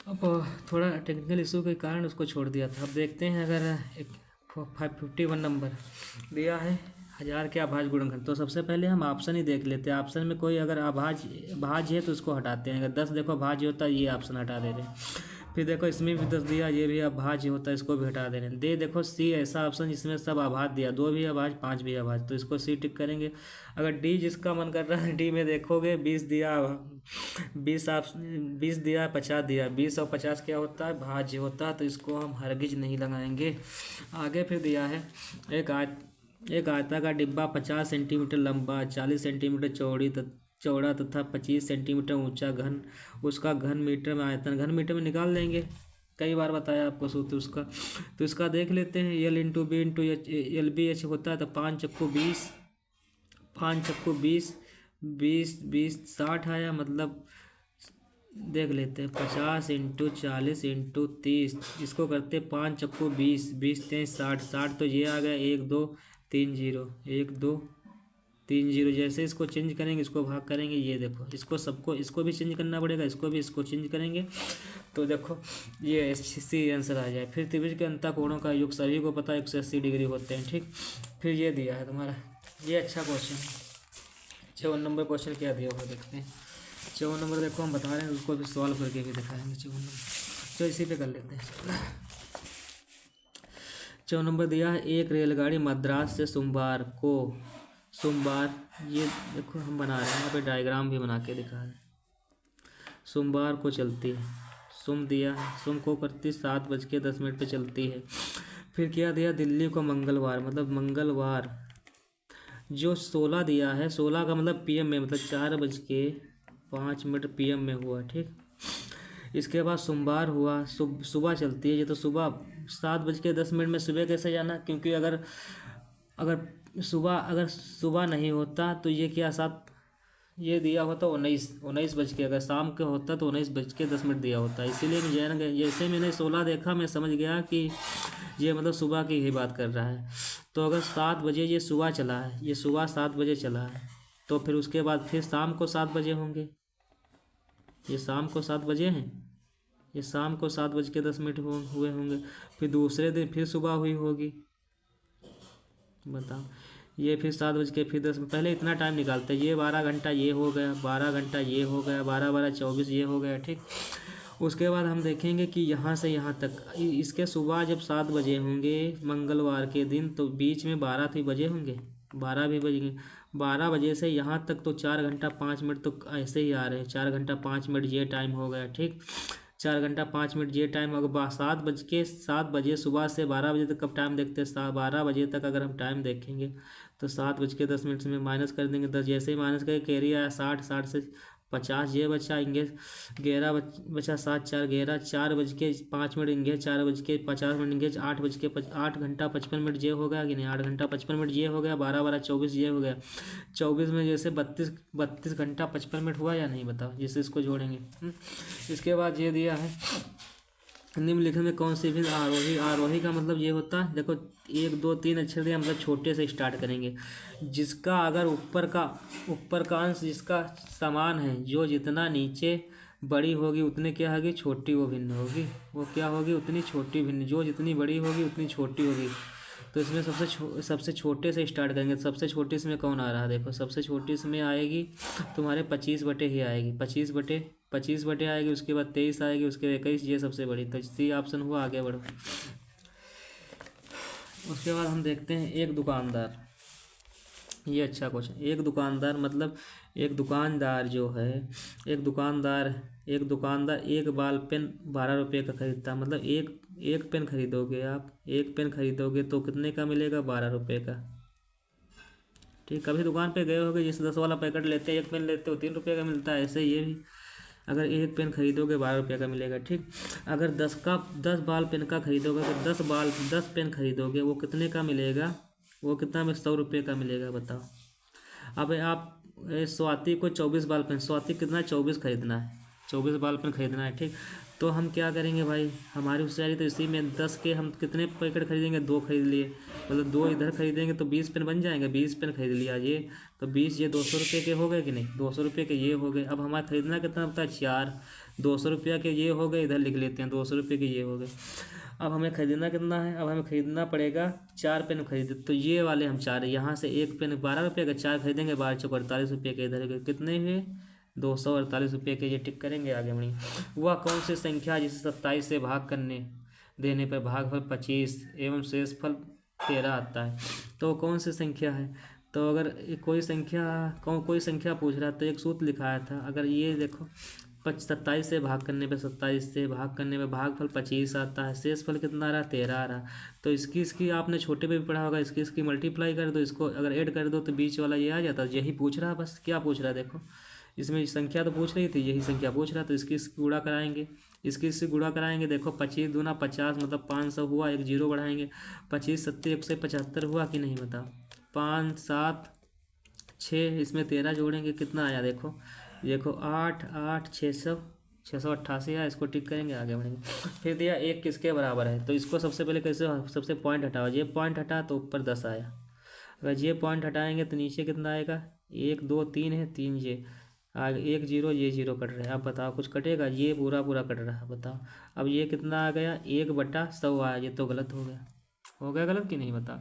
अब थोड़ा technical issue के कारण उसको छोड़ दिया था। अब देखते हैं अगर एक 551 नंबर दिया है 1000 के अभाज्य गुणनखंड, तो सबसे पहले हम ऑप्शन ही देख लेते हैं। ऑप्शन में कोई अगर भाज्य है तो उसको हटाते हैं। अगर 10 देखो भाज्य होता है, ये ऑप्शन हटा दे रहे हैं। फिर देखो इसमें भी 10 दिया, ये भी अभाज्य होता है, इसको भी हटा दे रहे हैं। देखो सी ऐसा ऑप्शन जिसमें सब अभाज्य दिया, 2 भी अभाज्य 5 भी अभाज्य, तो इसको सी टिक करेंगे। अगर डी जिसका मन कर रहा है, डी में देखोगे 20 दिया, 20 दिया, 50 दिया, 20 और 50 क्या होता है, भाज्य होता है, तो इसको हम हरगिज नहीं लगाएंगे। आगे फिर दिया है एक आयता का डिब्बा 50 सेंटीमीटर लंबा, 40 सेंटीमीटर चौड़ा तथा 25 सेंटीमीटर ऊंचा, घन उसका घन मीटर में आयतन, घन मीटर में निकाल लेंगे, कई बार बताया आपको सूत्र उसका। तो इसका देख लेते हैं, L into B into H, L B H होता है, तो 5 चक्कू 20, 5 चक्कू 20, 20 20 60 आया। मतलब देख लेते हैं 50 इंटू 40 इंटू 30, इसको करते 5 चक्कू 20, 20 23 60, 60 तो ये आ गया 1 2 3 0, 1 2 3 0। जैसे इसको चेंज करेंगे, इसको भाग करेंगे, ये देखो इसको सबको इसको भी चेंज करना पड़ेगा, इसको भी इसको चेंज करेंगे, तो देखो ये सी आंसर आ जाए। फिर त्रिभुज के अंतःकोणों का योग सभी को पता है 180 डिग्री होते हैं, ठीक। फिर ये दिया है तुम्हारा, ये अच्छा क्वेश्चन है। 54 नंबर क्वेश्चन क्या दिया हुआ देखते हैं। 54 नंबर देखो हम बता रहे हैं, उसको भी सॉल्व करके भी दिखाएंगे। 54 नंबर तो इसी पे कर लेते हैं। 54 नंबर दिया है, एक रेलगाड़ी मद्रास से सोमवार, ये देखो हम बना रहे हैं, यहाँ पे डायग्राम भी बना के दिखा रहे हैं। सोमवार को चलती है, सोम दिया है, सोम को करती 7:10 पे चलती है। फिर क्या दिया, दिल्ली को मंगलवार, मतलब मंगलवार जो 16 दिया है, 16 का मतलब पीएम में, मतलब 4:05 पीएम में हुआ, ठीक। इसके बाद सोमवार हुआ, सुबह चलती है, ये तो सुबह 7:10 में सुबह कैसे जाना, क्योंकि अगर सुबह नहीं होता तो ये क्या 7, ये दिया होता 19 बज के, अगर शाम के होता तो 19:10 दिया होता, इसीलिए मैं जैन जैसे मैंने 16 देखा मैं समझ गया कि ये मतलब सुबह की ही बात कर रहा है। तो अगर 7 बजे ये सुबह चला है, ये सुबह 7 बजे चला है, तो फिर उसके बाद फिर शाम को 7 बजे होंगे, ये शाम को 7 बजे हैं, ये शाम को 7:10 हुए होंगे। फिर दूसरे दिन फिर सुबह हुई होगी, बताओ। ये फिर 7:10 पहले इतना टाइम निकालते हैं, ये 12 घंटा ये हो गया, 12 घंटा ये हो गया, 12 12 24 ये हो गया, ठीक। उसके बाद हम देखेंगे कि यहाँ से यहाँ तक इसके सुबह जब 7 बजे होंगे मंगलवार के दिन, तो बीच में 12 भी बजे होंगे, 12 भी बजेंगे। 12 बजे से यहाँ तक तो 4 घंटा 5 मिनट तो ऐसे ही आ रहे हैं, 4 घंटा 5 मिनट ये टाइम हो गया, ठीक। 4 घंटा 5 मिनट ये टाइम, अगर 7 बजे सुबह से 12 बजे तक कब टाइम देखते हैं, 12 बजे तक अगर हम टाइम देखेंगे तो 7:10 से में माइनस कर देंगे 10, जैसे ही माइनस करें कैरी आया 60, 60 से 50 ये बचा, इंगे 11 बचा, 7 4 11, 4:05 इंगे 4:50 इंगे 8 घंटा 55 मिनट ये हो गया कि नहीं, 8 घंटा 55 मिनट ये हो गया, 12 12 24 ये हो गया, 24 में जैसे 32 घंटा 55 मिनट हुआ या नहीं, बताओ, जिससे इसको जोड़ेंगे। इसके बाद ये दिया है, निम्नलिखित में कौन सी भी आरोही का मतलब ये होता है, देखो 1 2 3 अक्षर दिया, मतलब छोटे से स्टार्ट करेंगे, जिसका अगर ऊपर का अंश जिसका समान है, जो जितना नीचे बड़ी होगी उतने क्या होगी, छोटी वो भिन्न होगी, वो क्या होगी, उतनी छोटी भिन्न, जो जितनी बड़ी होगी उतनी छोटी होगी। तो इसमें सबसे छोटे से स्टार्ट करेंगे, सबसे छोटी इसमें कौन आ रहा है, देखो सबसे छोटी इसमें आएगी तुम्हारे 25 बटे ही आएगी, 25 बटे आएगी, उसके बाद 23 आएगी, उसके बाद 21, ये सबसे बड़ी, तो सी ऑप्शन हुआ। आगे बढ़ो। उसके बाद हम देखते हैं एक दुकानदार, ये अच्छा क्वेश्चन। एक दुकानदार मतलब एक दुकानदार जो है, एक दुकानदार एक बाल पेन 12 रुपये का खरीदता है, मतलब एक पेन खरीदोगे आप, एक पेन खरीदोगे तो कितने का मिलेगा, 12 रुपये का, ठीक। कभी दुकान पे गए होगे, जैसे 10 वाला पैकेट लेते हैं, एक पेन लेते हो 3 रुपये का मिलता है, ऐसे ये भी अगर एक पेन खरीदोगे 12 रुपये का मिलेगा, ठीक। अगर 10 बाल पेन का खरीदोगे, अगर 10 पेन खरीदोगे, वो कितने का मिलेगा, वो कितना में 100 रुपये का मिलेगा, बताओ। अब आप स्वाति को 24 बाल पेन, स्वाति कितना 24 खरीदना है, 24 बाल पेन खरीदना है, ठीक। तो हम क्या करेंगे भाई, हमारी होशियारी तो इसी में 10 के हम कितने पैकेट खरीदेंगे, 2 खरीद लिए, मतलब 2 इधर खरीदेंगे तो 20 पेन बन जाएंगे, 20 पेन खरीद लिया ये, तो 20 ये 200 रुपये के हो गए कि नहीं, 200 रुपये के ये हो गए। अब हमारा खरीदना कितना होता है, 4, 200 रुपया के ये हो गए, इधर लिख लेते हैं 200 रुपये के ये हो गए। अब हमें खरीदना कितना है, अब हमें खरीदना पड़ेगा 4 पेन खरीदे, तो ये वाले हम 4 यहाँ से एक पेन 12 रुपये का, 4 खरीदेंगे 12 चौक 48 रुपये के, इधर कितने हुए 248 रुपये के, ये टिक करेंगे आगे बढ़ेंगे। वह कौन सी संख्या जिसे 27 से भाग करने देने पर भागफल 25 एवं शेषफल 13 आता है, तो कौन सी संख्या है। तो अगर कोई संख्या पूछ रहा है तो एक सूत्र लिखाया था, अगर ये देखो 27 से भाग करने पे 27 से भाग करने पे भागफल 25 आता है, शेषफल कितना आ रहा 13 आ रहा। तो इसकी आपने छोटे पे भी पढ़ा होगा, इसकी मल्टीप्लाई कर दो, इसको अगर ऐड कर दो तो बीच वाला ये आ जाता है। यही पूछ रहा है, बस क्या पूछ रहा है देखो, इसमें संख्या तो पूछ रही थी, यही संख्या पूछ रहा, तो इसकी गुणा कराएंगे, इससे गुणा कराएंगे। देखो 25 दूना 50 मतलब 500 हुआ, एक जीरो बढ़ाएंगे, 25 सत्ते 175 हुआ कि नहीं बताओ, 5 7 6 इसमें 13 जोड़ेंगे कितना आया देखो 8 8 688 है, इसको टिक करेंगे आगे बढ़ेंगे। फिर दिया एक किसके बराबर है, तो इसको सबसे पहले कैसे, सबसे पॉइंट हटाओ, ये पॉइंट हटा तो ऊपर 10 आया, अगर ये पॉइंट हटाएंगे तो नीचे कितना आएगा 1 2 3 है 3, ये आगे 1 0 ये 0 कट रहा है। अब बताओ कुछ कटेगा, ये पूरा कट रहा है, बताओ अब ये कितना आ गया 1/100 आया, ये तो गलत हो गया गलत कि नहीं बताओ।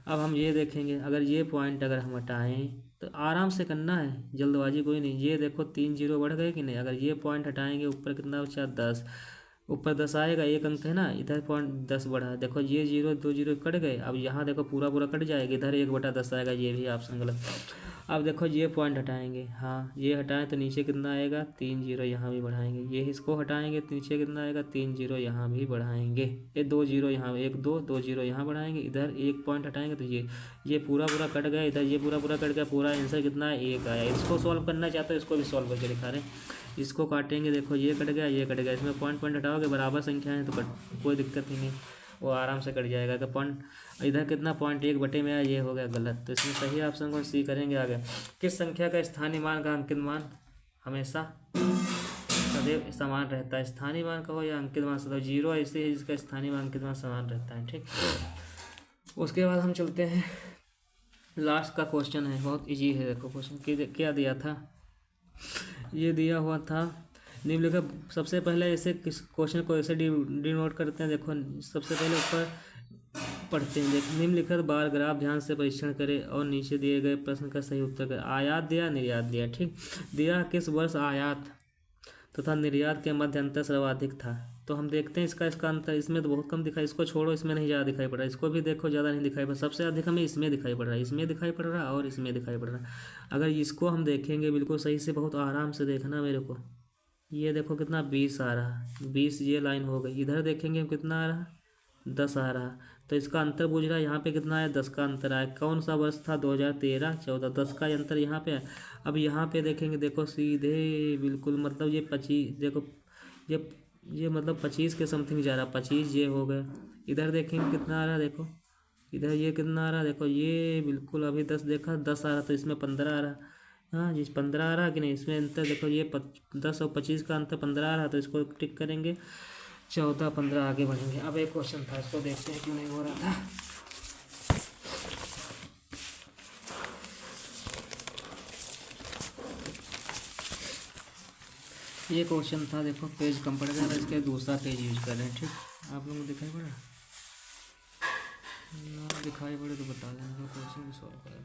अब हम ये देखेंगे, अगर ये पॉइंट अगर हम हटाएं तो आराम से करना है, जल्दबाजी कोई नहीं। ये देखो 3 0 बढ़ गए कि नहीं, अगर ये पॉइंट हटाएंगे ऊपर कितना बचा 10, ऊपर 10 आएगा, एक अंक है ना, इधर पॉइंट 10 बढ़ा, देखो ये 0 2 0 कट गए। अब यहाँ देखो पूरा कट जाएगा, इधर 1/10 आएगा, ये भी ऑप्शन गलत। अब देखो ये पॉइंट हटाएंगे, हाँ ये हटाएं तो नीचे कितना आएगा 3 0, यहाँ भी बढ़ाएंगे, ये इसको हटाएंगे तो नीचे कितना आएगा 3 0, यहाँ भी बढ़ाएंगे, ये 2 0 यहाँ 1 2 2 0 यहाँ बढ़ाएंगे, इधर एक पॉइंट हटाएंगे तो ये पूरा कट गया, इधर ये पूरा कट गया, पूरा आंसर कितना है 1 आया। इसको सॉल्व करना चाहते हो, इसको भी सॉल्व करके दिखा रहे हैं, इसको काटेंगे, देखो ये कट गया, इसमें पॉइंट हटाओगे, बराबर संख्या है तो कोई दिक्कत ही नहीं, वो आराम से कट जाएगा। तो पॉइंट इधर कितना 0.1 में आया, ये हो गया गलत, तो इसमें सही ऑप्शन को सी करेंगे आगे। किस संख्या का स्थानीय मान का अंकित मान हमेशा सदैव समान रहता है, स्थानीय मान का हो या अंकित मान सदैव 0 ऐसे है जिसका स्थानीय मान अंकित मान समान रहता है, ठीक। उसके बाद हम चलते हैं, लास्ट का क्वेश्चन है, बहुत ईजी है, देखो क्वेश्चन क्या दिया था, ये दिया हुआ था निम्नलिखित, सबसे पहले ऐसे किस क्वेश्चन को ऐसे डिनोट करते हैं, देखो सबसे पहले ऊपर पढ़ते हैं, देखो निम्नलिखित बार ग्राफ ध्यान से परीक्षण करें और नीचे दिए गए प्रश्न का सही उत्तर करें। आयात दिया, निर्यात दिया, ठीक दिया, किस वर्ष आयात तथा निर्यात के मध्य अंतर सर्वाधिक था, तो हम देखते हैं इसका अंतर, इसमें तो बहुत कम दिखाई, इसको छोड़ो, इसमें नहीं ज़्यादा दिखाई पड़ रहा है, इसको भी देखो ज़्यादा नहीं दिखाई पड़ रहा, सबसे अधिक हमें इसमें दिखाई पड़ रहा है, इसमें दिखाई पड़ रहा है और इसमें दिखाई पड़ रहा है। अगर इसको हम देखेंगे बिल्कुल सही से, बहुत आराम से देखना मेरे को, ये देखो कितना 20 आ रहा, 20 ये लाइन हो गई, इधर देखेंगे कितना आ रहा 10 आ रहा, तो इसका अंतर पूछ रहा है, यहाँ पे कितना है 10 का अंतर आया, कौन सा वर्ष था 2013-14, 10 का अंतर यहाँ पे है। अब यहाँ पे देखेंगे, देखो सीधे बिल्कुल मतलब ये 25, देखो ये मतलब 25 के समथिंग जा रहा, 25 ये हो गया, इधर देखेंगे कितना आ रहा, देखो इधर ये कितना आ रहा, देखो ये बिल्कुल अभी 10 देखा 10 आ रहा, तो इसमें 15 आ रहा, हाँ जी 15 आ रहा कि नहीं, इसमें अंतर देखो ये 10 और 25 का अंतर 15 आ रहा, तो इसको टिक करेंगे, 14 15 आगे बढ़ेंगे। अब एक क्वेश्चन था, इसको देखते हैं क्यों नहीं हो रहा था। ये क्वेश्चन था, देखो पेज कम पड़ गया, इसके दूसरा पेज यूज कर रहे हैं, ठीक। आप लोगों को दिखाई पड़ा, ना दिखाई पड़े तो बता देना, क्वेश्चन भी सॉल्व करें।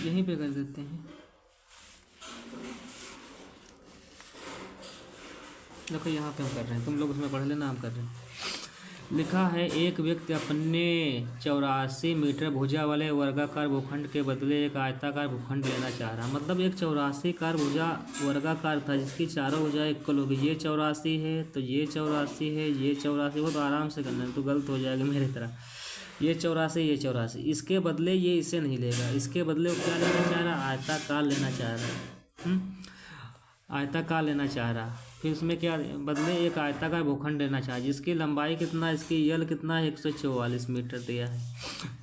यहीं पे कर देते हैं, देखो यहाँ पे हम कर रहे हैं, तुम लोग उसमें पढ़ लेना, हम कर रहे हैं। लिखा है एक व्यक्ति अपने 84 मीटर भुजा वाले वर्गाकार भूखंड के बदले एक आयताकार भूखंड लेना चाह रहा, मतलब एक 84 कार भुजा वर्गाकार था जिसकी चारों भुजाएं इक्वल होगी, ये 84 है तो ये 84 है, ये 84, बहुत आराम से करना है तो गलत हो जाएगा मेरी तरह, ये 84 ये 84, इसके बदले ये इसे नहीं लेगा, इसके बदले वो क्या लेना चाह रहा, आयताकार लेना चाह रहा, आयताकार लेना चाह रहा। फिर उसमें क्या बदले एक आयताकार भूखंड लेना चाह, जिसकी लंबाई कितना, इसकी यल कितना है 144 मीटर दिया है,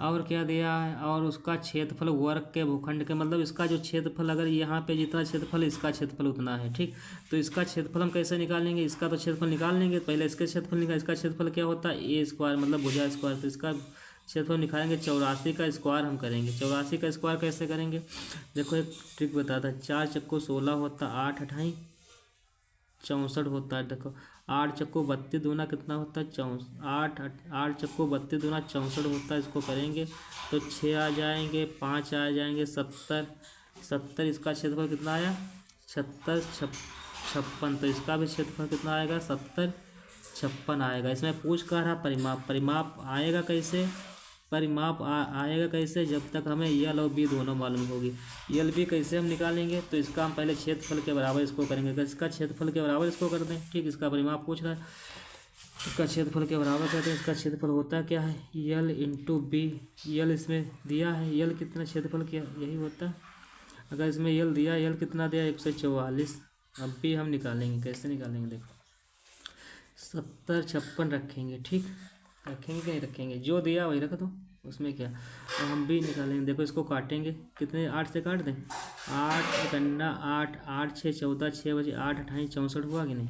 और क्या दिया है, और उसका क्षेत्रफल वर्ग के भूखंड के, मतलब इसका जो क्षेत्रफल, अगर यहाँ पे जितना क्षेत्रफल इसका क्षेत्रफल उतना है, ठीक। तो इसका क्षेत्रफल हम कैसे निकालेंगे, इसका तो क्षेत्रफल निकाल लेंगे, पहले इसके क्षेत्रफल निकाल, इसका क्षेत्रफल क्या होता है a² मतलब भुजा स्क्वायर, तो इसका क्षेत्रफल निकालेंगे, 84 का स्क्वायर हम करेंगे। 84 का स्क्वायर कैसे करेंगे, देखो एक ट्रिक बताता है। 4 चक्को 16 होता, 8 अठाई 64 होता है। देखो 8 चक्को 32 दूना कितना होता है, 8 चक्को 32 दूना 64 होता है। इसको करेंगे तो 6 आ जाएंगे, 5 आ जाएंगे, 70 इसका क्षेत्रफल कितना आया, 56 तो इसका भी क्षेत्रफल कितना आएगा, 56 आएगा। इसमें पूछ कर रहा परिमाप आएगा कैसे, आएगा कैसे, जब तक हमें यल और बी दोनों मालूम होगी। यल बी कैसे हम निकालेंगे, तो इसका हम पहले क्षेत्रफल के बराबर इसको करेंगे। अगर इसका क्षेत्रफल के बराबर इसको कर दें, ठीक, इसका परिमाप पूछ रहा है, इसका क्षेत्रफल के बराबर करते हैं। इसका क्षेत्रफल होता क्या है, यल इंटू बी। यल इसमें दिया है, यल कितना क्षेत्रफल क्या यही होता है। अगर इसमें यल दिया, यल कितना दिया 144। अब भी हम निकालेंगे, कैसे निकालेंगे, देखो 70 56 रखेंगे, ठीक, रखेंगे कि नहीं रखेंगे, जो दिया वही रख दो, उसमें क्या। तो हम भी निकालेंगे, देखो इसको काटेंगे, कितने 8 से काट दें, 8 गन्ना 8 8 6 14 6 बजे 8 अठाई 64 हुआ कि नहीं।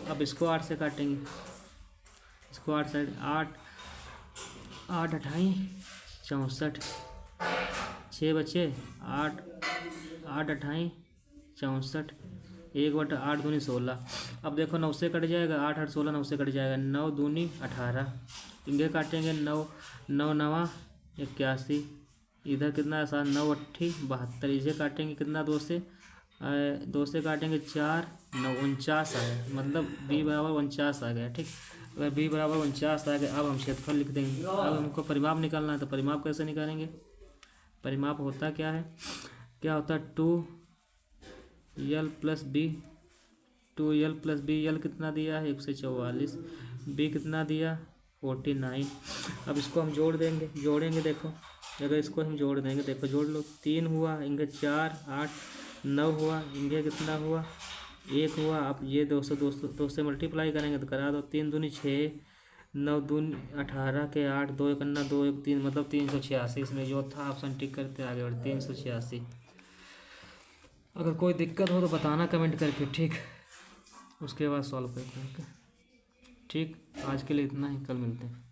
अब इसको 8 से काटेंगे, इसको 8 से 8 अठाई 64 6 बचे 8 8 अठाई 64 1/8 दूनी 16। अब देखो 9 से कट जाएगा, 8 8 16 9 से कट जाएगा, 9 दूनी 18। इनके काटेंगे 9 9 नवा 81, इधर कितना है 7 9 8 72। इसे काटेंगे कितना 2 से काटेंगे 4 9 49 आया, मतलब b बराबर 49 आ गया, ठीक। अगर b बराबर 49 आ गया, अब हम क्षेत्रफल लिख देंगे। अब हमको परिमाप निकालना है, तो परिमाप कैसे निकालेंगे, परिमाप होता क्या है, क्या होता है 2l plus B, 2l plus B. L कितना दिया है 144, बी कितना दिया 49। अब इसको हम जोड़ेंगे देखो, अगर इसको हम जोड़ देंगे, देखो जोड़ लो, 3 हुआ, इनके 4 8 9 हुआ, इनके कितना हुआ 1 हुआ। अब ये 200 से मल्टीप्लाई करेंगे तो करा दो, 3 दूनी 6 9 दूनी 18 के 8 2 1 2 1 3, मतलब 386। इसमें जो था ऑप्शन टिक करते आगे बढ़ 386। अगर कोई दिक्कत हो तो बताना कमेंट करके, ठीक, उसके बाद सॉल्व करते हैं, ठीक। आज के लिए इतना ही, कल मिलते हैं।